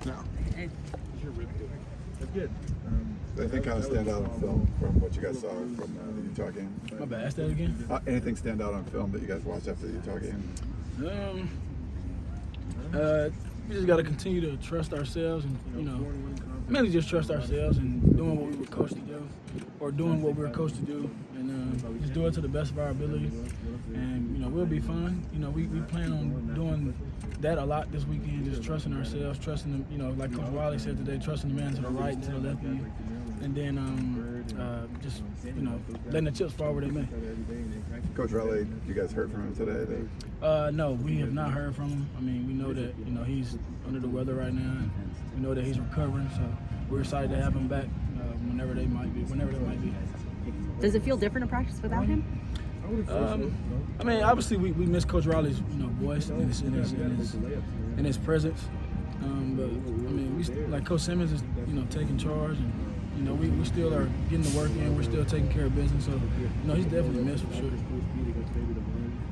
No. That's good. Anything kind of stand out on film from what you guys saw from the Utah game? My bad. Ask that again. Anything stand out on film that you guys watched after the Utah game? We just got to continue to trust ourselves and, mainly just trust ourselves and doing what we were coached to do or doing what we were coached to do and just do it to the best of our ability. And, we'll be fine. We plan on doing that a lot this weekend, just trusting ourselves, trusting them, like Coach Wiley said today, trusting the man to the right and to the left of you. And then just, letting the chips fall where they may. Coach Riley, you guys heard from him today? No, we have not heard from him. I mean, we know that, he's under the weather right now, and we know that he's recovering, so we're excited to have him back whenever that might be. Does it feel different to practice without him? I mean, obviously we miss Coach Riley's, voice and his presence. But I mean, like Coach Simmons is, taking charge, and we still are getting the work in. We're still taking care of business. So, he's definitely missed for sure.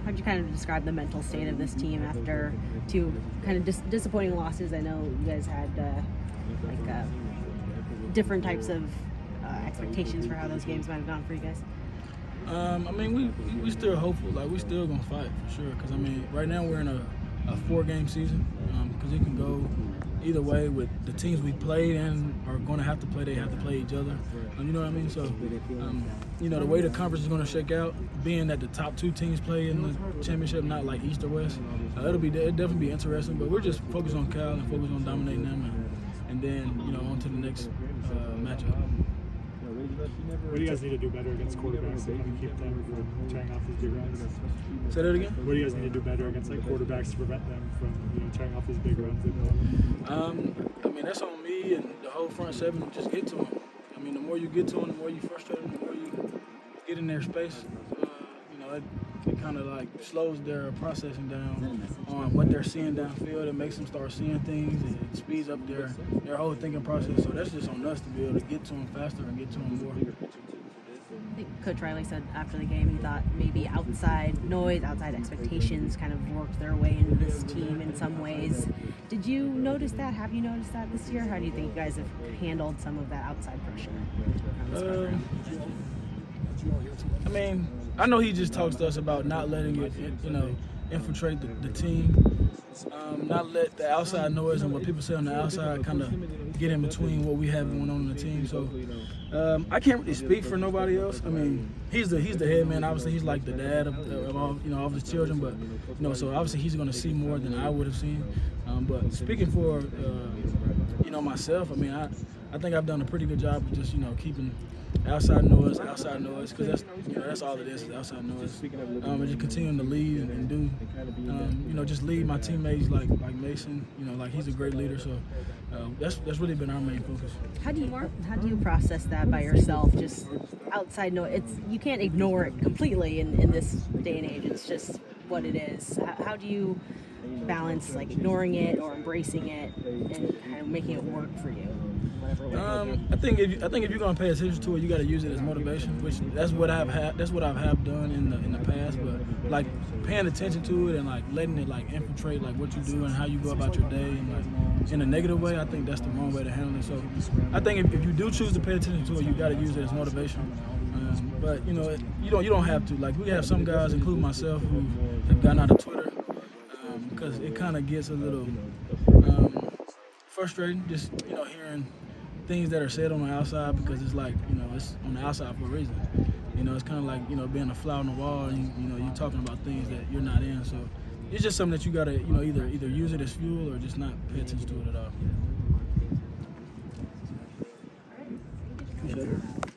How'd you kind of describe the mental state of this team after two kind of disappointing losses? I know you guys had different types of expectations for how those games might have gone for you guys. I mean, we still hopeful. Like, we still gonna fight for sure. Cause I mean, right now we're in a 4-game season. Cause it can go either way with the teams we played and are gonna have to play. They have to play each other. You know what I mean? So, the way the conference is gonna shake out, being that the top 2 teams play in the championship, not like East or West, it'll definitely be interesting. But we're just focused on Cal and focused on dominating them, and then on to the next matchup. What do you guys need to do better against quarterbacks to kind of keep them from tearing off these big runs? Say that again? What do you guys need to do better against quarterbacks to prevent them from tearing off these big runs? I mean, that's on me and the whole front seven to just get to them. I mean, the more you get to them, the more you frustrate them, the more you get in their space. It kind of like slows their processing down on what they're seeing downfield. It makes them start seeing things. It speeds up their whole thinking process. So that's just on us to be able to get to them faster and get to them more. I think Coach Riley said after the game he thought maybe outside noise, outside expectations kind of worked their way into this team in some ways. Did you notice that? Have you noticed that this year? How do you think you guys have handled some of that outside pressure? I mean, I know he just talks to us about not letting it, infiltrate the team, not let the outside noise and what people say on the outside kind of get in between what we have going on in the team. So I can't really speak for nobody else. I mean, he's the head man. Obviously, he's like the dad of all of his children. But so obviously he's going to see more than I would have seen. But speaking for myself, I mean, I think I've done a pretty good job of just keeping outside noise, because that's all it is outside noise. And just continuing to lead and do, just lead my teammates like Mason. Like he's a great leader. So that's really been our main focus. How do you process that by yourself? Just outside noise. You can't ignore it completely in this day and age. It's just what it is. How do you balance ignoring it or embracing it and kind of making it work for you? I think if you're gonna pay attention to it, you got to use it as motivation, which that's what I've have done in the past. But paying attention to it and letting it infiltrate what you do and how you go about your day and in a negative way, I think that's the wrong way to handle it. So I think if you do choose to pay attention to it, you got to use it as motivation. But you don't have to. We have some guys, including myself, who have gotten out of Twitter because it kind of gets a little frustrating just hearing things that are said on the outside, because it's it's on the outside for a reason. It's kind of like being a fly on the wall and you're talking about things that you're not in. So it's just something that you gotta either use it as fuel or just not pay attention to it at all. Appreciate it.